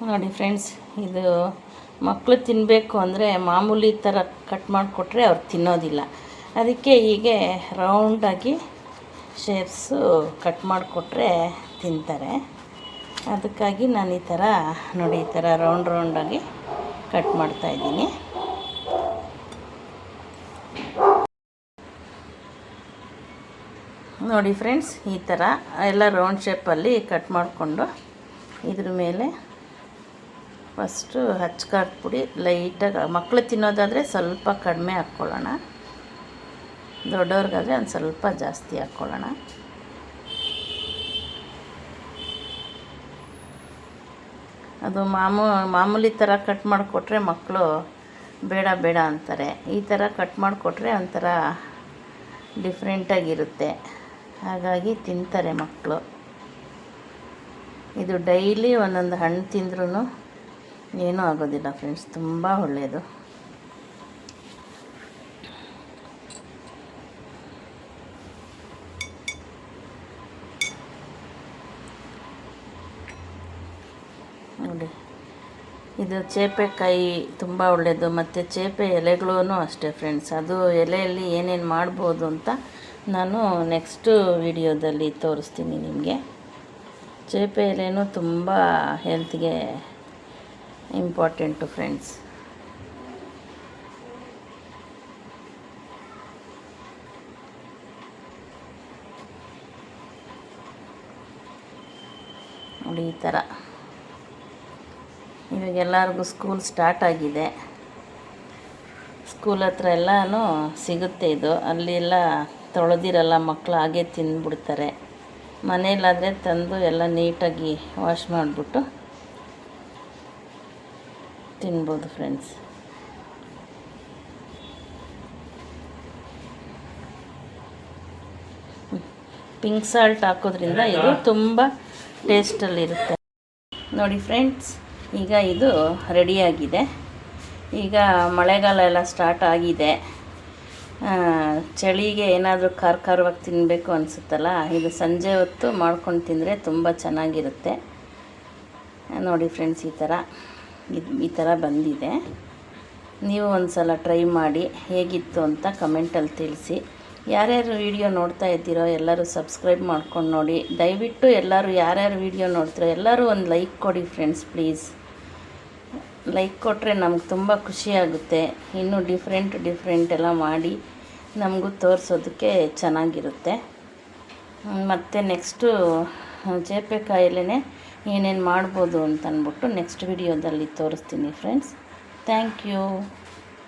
ನೋಡಿ ಫ್ರೆಂಡ್ಸ್, ಇದು ಮಕ್ಕಳು ತಿನ್ನಬೇಕು ಅಂದರೆ ಮಾಮೂಲಿ ಥರ ಕಟ್ ಮಾಡಿಕೊಟ್ರೆ ಅವ್ರು ತಿನ್ನೋದಿಲ್ಲ. ಅದಕ್ಕೆ ಹೀಗೆ ರೌಂಡಾಗಿ ಶೇಪ್ಸು ಕಟ್ ಮಾಡಿಕೊಟ್ರೆ ತಿಂತಾರೆ. ಅದಕ್ಕಾಗಿ ನಾನು ಈ ಥರ ನೋಡಿ, ಈ ಥರ ರೌಂಡಾಗಿ ಕಟ್ ಮಾಡ್ತಾಯಿದ್ದೀನಿ. ನೋಡಿ ಫ್ರೆಂಡ್ಸ್, ಈ ಥರ ಎಲ್ಲ ರೌಂಡ್ ಶೇಪಲ್ಲಿ ಕಟ್ ಮಾಡಿಕೊಂಡು ಇದ್ರ ಮೇಲೆ ಫಸ್ಟು ಹಚ್ಕಾರದ ಪುಡಿ ಲೈಟಾಗಿ, ಮಕ್ಕಳು ತಿನ್ನೋದಾದರೆ ಸ್ವಲ್ಪ ಕಡಿಮೆ ಹಾಕ್ಕೊಳ್ಳೋಣ, ದೊಡ್ಡವ್ರಿಗಾದರೆ ಒಂದು ಸ್ವಲ್ಪ ಜಾಸ್ತಿ ಹಾಕ್ಕೊಳ್ಳೋಣ. ಅದು ಮಾಮೂಲಿ ಥರ ಕಟ್ ಮಾಡಿಕೊಟ್ರೆ ಮಕ್ಕಳು ಬೇಡ ಬೇಡ ಅಂತಾರೆ. ಈ ಥರ ಕಟ್ ಮಾಡಿಕೊಟ್ರೆ ಒಂಥರ ಡಿಫ್ರೆಂಟಾಗಿರುತ್ತೆ, ಹಾಗಾಗಿ ತಿಂತಾರೆ ಮಕ್ಕಳು. ಇದು ಡೈಲಿ ಒಂದೊಂದು ಹಣ್ಣು ತಿಂದ್ರೂ ಏನೂ ಆಗೋದಿಲ್ಲ ಫ್ರೆಂಡ್ಸ್, ತುಂಬ ಒಳ್ಳೆಯದು. ನೋಡಿ, ಇದು ಚೇಪೆಕಾಯಿ ತುಂಬ ಒಳ್ಳೆಯದು, ಮತ್ತು ಚೇಪೆ ಎಲೆಗಳೂ ಅಷ್ಟೇ ಫ್ರೆಂಡ್ಸ್. ಅದು ಎಲೆಯಲ್ಲಿ ಏನೇನು ಮಾಡ್ಬೋದು ಅಂತ ನಾನು ನೆಕ್ಸ್ಟು ವಿಡಿಯೋದಲ್ಲಿ ತೋರಿಸ್ತೀನಿ ನಿಮಗೆ. ಚೇಪೆ ಎಲೆನೂ ತುಂಬ ಹೆಲ್ತ್ಗೆ ಇಂಪಾರ್ಟೆಂಟು ಫ್ರೆಂಡ್ಸ್. ನೋಡಿ ಈ ಥರ. ಇವಾಗ ಎಲ್ಲರಿಗೂ ಸ್ಕೂಲ್ ಸ್ಟಾರ್ಟ್ ಆಗಿದೆ. ಸ್ಕೂಲ್ ಹತ್ರ ಎಲ್ಲನೂ ಸಿಗುತ್ತೆ ಇದು. ಅಲ್ಲಿ ಎಲ್ಲ ತೊಳೆದಿರಲ್ಲ, ಮಕ್ಕಳು ಹಾಗೆ ತಿಂದುಬಿಡ್ತಾರೆ. ಮನೇಲಾದರೆ ತಂದು ಎಲ್ಲ ನೀಟಾಗಿ ವಾಶ್ ಮಾಡಿಬಿಟ್ಟು ತಿನ್ಬೋದು ಫ್ರೆಂಡ್ಸ್. ಪಿಂಕ್ ಸಾಲ್ಟ್ ಹಾಕೋದ್ರಿಂದ ಇದು ತುಂಬ ಟೇಸ್ಟಲ್ಲಿರುತ್ತೆ. ನೋಡಿ ಫ್ರೆಂಡ್ಸ್, ಈಗ ಇದು ರೆಡಿಯಾಗಿದೆ. ಈಗ ಮಳೆಗಾಲ ಎಲ್ಲ ಸ್ಟಾರ್ಟ್ ಆಗಿದೆ. ಚಳಿಗೆ ಏನಾದರೂ ಖಾರವಾಗಿ ತಿನ್ನಬೇಕು ಅನಿಸುತ್ತಲ್ಲ, ಇದು ಸಂಜೆ ಹೊತ್ತು ಮಾಡ್ಕೊಂಡು ತಿಂದರೆ ತುಂಬ ಚೆನ್ನಾಗಿರುತ್ತೆ. ನೋಡಿ ಫ್ರೆಂಡ್ಸ್, ಈ ಥರ ಬಂದಿದೆ. ನೀವು ಒಂದು ಸಲ ಟ್ರೈ ಮಾಡಿ ಹೇಗಿತ್ತು ಅಂತ ಕಮೆಂಟಲ್ಲಿ ತಿಳಿಸಿ. ಯಾರ್ಯಾರು ವಿಡಿಯೋ ನೋಡ್ತಾ ಇದ್ದೀರೋ ಎಲ್ಲರೂ ಸಬ್ಸ್ಕ್ರೈಬ್ ಮಾಡ್ಕೊಂಡು ನೋಡಿ. ದಯವಿಟ್ಟು ಎಲ್ಲರೂ ಯಾರ್ಯಾರು ವಿಡಿಯೋ ನೋಡ್ತೀರೋ ಎಲ್ಲರೂ ಒಂದು ಲೈಕ್ ಕೊಡಿ ಫ್ರೆಂಡ್ಸ್, ಪ್ಲೀಸ್. ಲೈಕ್ ಕೊಟ್ಟರೆ ನಮ್ಗೆ ತುಂಬ ಖುಷಿಯಾಗುತ್ತೆ. ಇನ್ನೂ ಡಿಫ್ರೆಂಟ್ ಎಲ್ಲ ಮಾಡಿ ನಮಗೂ ತೋರಿಸೋದಕ್ಕೆ ಚೆನ್ನಾಗಿರುತ್ತೆ. ಮತ್ತು ನೆಕ್ಸ್ಟು ಚೇಪೆಕಾಯಲ್ಲೇ ಏನೇನು ಮಾಡ್ಬೋದು ಅಂತ ಅಂದ್ಬಿಟ್ಟು ನೆಕ್ಸ್ಟ್ ವಿಡಿಯೋದಲ್ಲಿ ತೋರಿಸ್ತೀನಿ ಫ್ರೆಂಡ್ಸ್. Thank you.